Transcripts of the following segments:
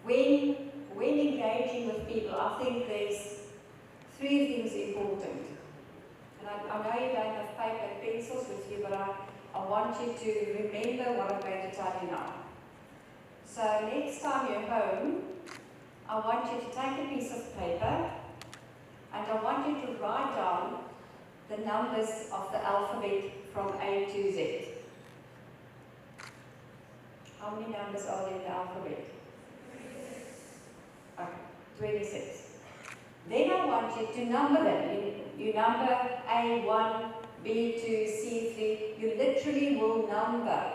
when engaging with people, I think there's 3 things important. And I know you don't have paper and pencils with you, but I want you to remember what I'm going to tell you now. So next time you're home, I want you to take a piece of paper and I want you to write down the numbers of the alphabet from A to Z. How many numbers are there in the alphabet? Okay, 26. Then I want you to number them. You number A1, B2, C3. You literally will number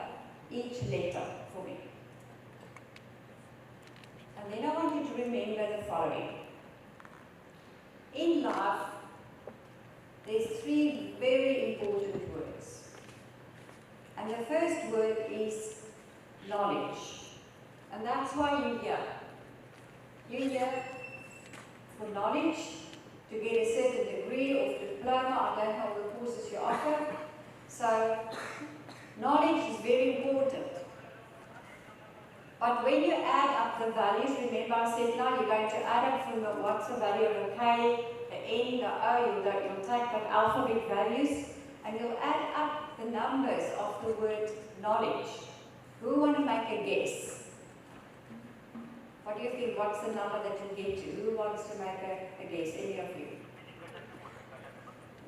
each letter for me. And then I want you to remember the following. In life, there's 3 very important words. And the first word is knowledge. And that's why you're here. You're here for knowledge, to get a certain degree or diploma. I don't know all the courses you offer. So, knowledge is very important. But when you add up the values, remember I said now you're going to add up from what's the value of the K, the N, the O, you'll take the alphabet values, and you'll add up the numbers of the word knowledge. Who want to make a guess? What do you think? What's the number that you'll get to? Who wants to make a guess? Any of you?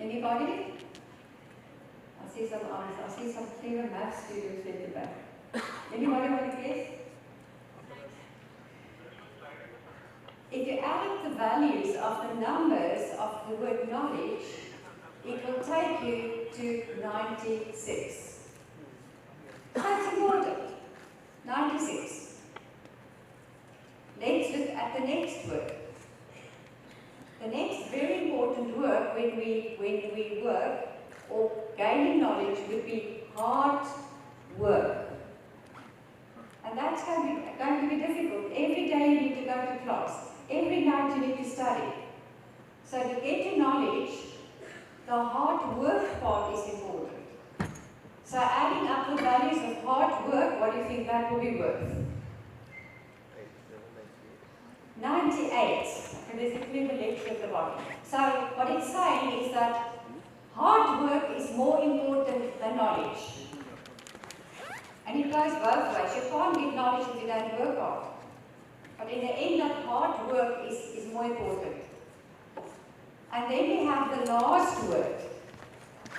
Anybody? I see some arms. I see some clever math students in the back. Anybody want to guess? If you add up the values of the numbers of the word knowledge, it will take you to 96. That's important. 96. Let's look at the next word. The next very important word when we work or gaining knowledge would be hard work. And that's going to be difficult. Every day you need to go to class. Every night you need to study. So to get your knowledge, the hard work part is important. So adding up the values of hard work, what do you think that will be worth? 98. And there's a clever lecture at the bottom. So what it's saying is that hard work is more important than knowledge. And it goes both ways. You can't get knowledge if you don't work hard. But in the end, that hard work is more important. And then we have the last word.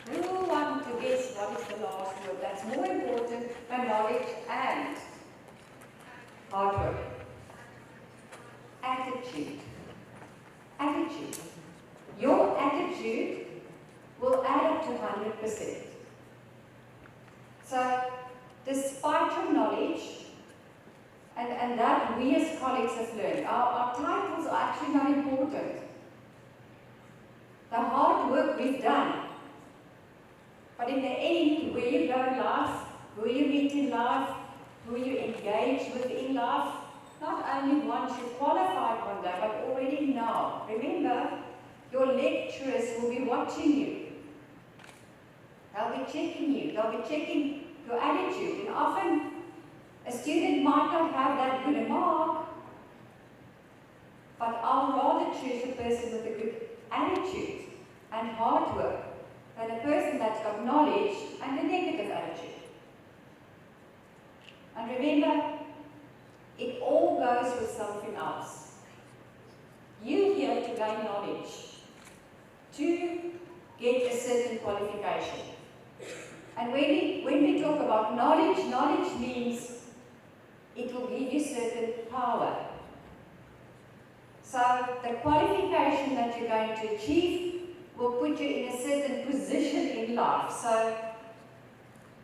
Who wants to guess what is the last word? That's more important than knowledge and hard work. Attitude. Attitude. Your attitude will add up to 100%. So, despite your knowledge, and that we as colleagues have learned, our titles are actually not important. The hard work we've done. But in the end, where you go in life, who you meet in life, who you engage with in life, not only once you qualified one day, but already now. Remember, your lecturers will be watching you. They'll be checking you. They'll be checking your attitude. And often, a student might not have that good a mark, but I'll rather choose a person with a good attitude and hard work than a person that's got knowledge and a negative attitude. And remember, it all goes with something else. You're here to gain knowledge, to get a certain qualification. And when we talk about knowledge, knowledge means it will give you certain power. So the qualification that you're going to achieve will put you in a certain position in life. So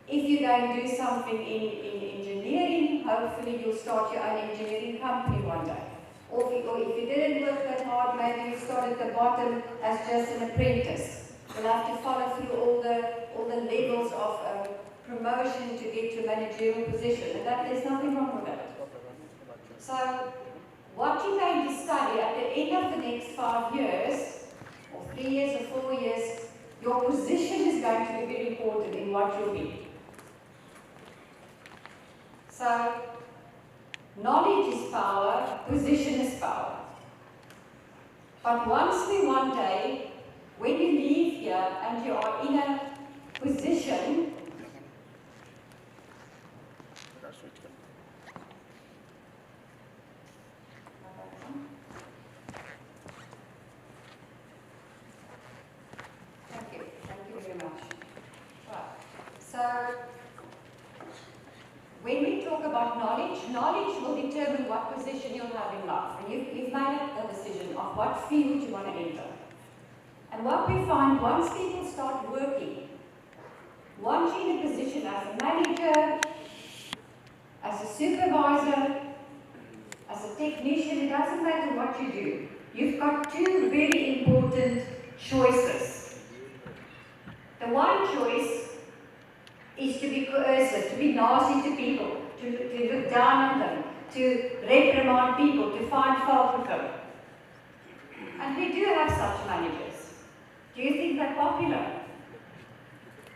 if you're going to do something in engineering, hopefully you'll start your own engineering company one day. Or if you didn't work that hard, maybe you start at the bottom as just an apprentice. You'll have to follow through all the levels of promotion to get to a managerial position. And there's nothing wrong with that. So what you're going to study at the end of the next 5 years, or 3 years or 4 years, your position is going to be very important in what you'll be. So, knowledge is power, But once we one day, when you leave here and you are in a position Thank you very much. Right. So, when we talk about knowledge, knowledge will determine what position you'll have in life. And you've made a decision of what field you want to enter. And what we find, once people start working, once you're in a position as a manager, as a supervisor, as a technician, it doesn't matter what you do. You've got two very important choices. The one choice is to be coercive, to be nasty to people, to look down on them, to reprimand people, to find fault with them. And we do have such managers. Do you think they're popular?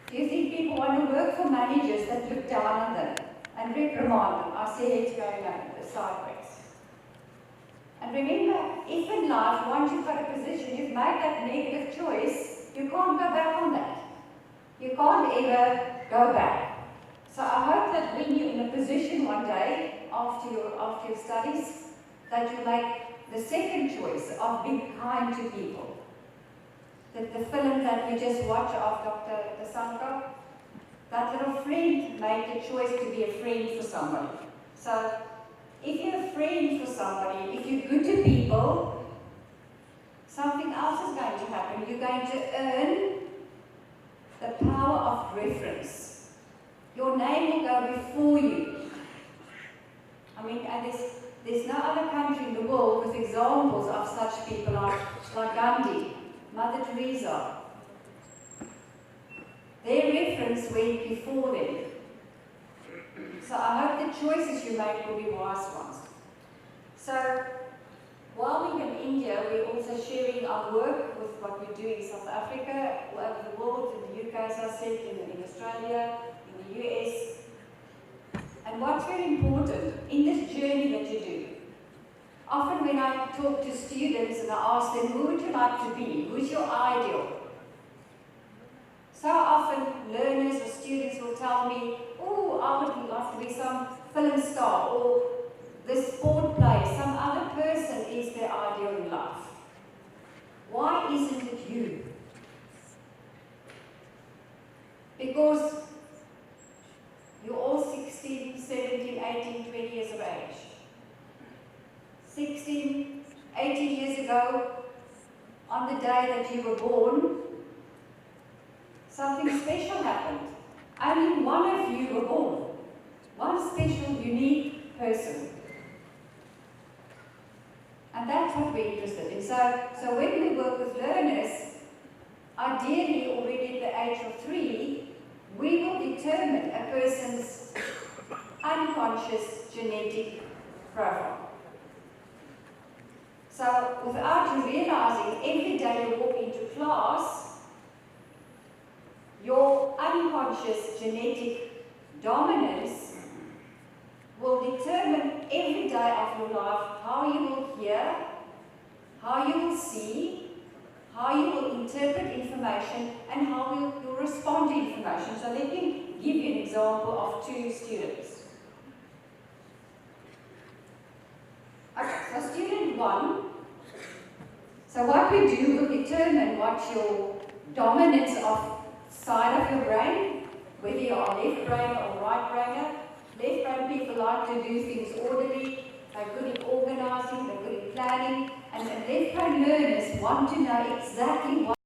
Do you think people want to work for managers that look down on them and reprimand them? I see it's going sideways. And remember, if in life, once you've got a position, you've made that negative choice, you can't go back on that. You can't ever go back. So I hope that when you're in a position one day, after your studies, that you make the second choice of being kind to people. The film that we just watched of Dr. Sanko, that little friend made the choice to be a friend for somebody. So if you're a friend for somebody, if you're good to people, something else is going to happen. You're going to earn the power of reference. Your name will go before you. I mean, and there's no other country in the world with examples of such people like Gandhi, Mother Teresa. Their reference went before them. So I hope the choices you make will be wise ones. So while we're in India, we're also sharing our work with what we do in South Africa, all over the world, in the UK, as I said, in Australia, in the US. And what's very important in this journey that you do, often when I talk to students and I ask them, who would you like to be? Who's your ideal? So often learners or students will tell me, oh, I would love to be some film star or this sport player, some other person is their ideal in life. Why isn't it you? Because you're all 16, 17, 18, 20 years of age. 16, 18 years ago, on the day that you were born, something special happened. Only one of you were born. One special, unique person. And that's what we're interested in. So when we work with learners, ideally already at the age of 3, we will determine a person's unconscious genetic profile. So without you realizing, every day you walk into class, your unconscious genetic dominance will determine every day of your life how you will hear, how you will see, how you will interpret information, and how you will respond to information. So let me give you an example of 2 students. Okay, so student 1. So what we do will determine what your dominance of side of your brain, whether you are left brainer or right brainer. Left brain people like to do things orderly, they're good at organizing, they're good at planning, and left brain learners want to know exactly what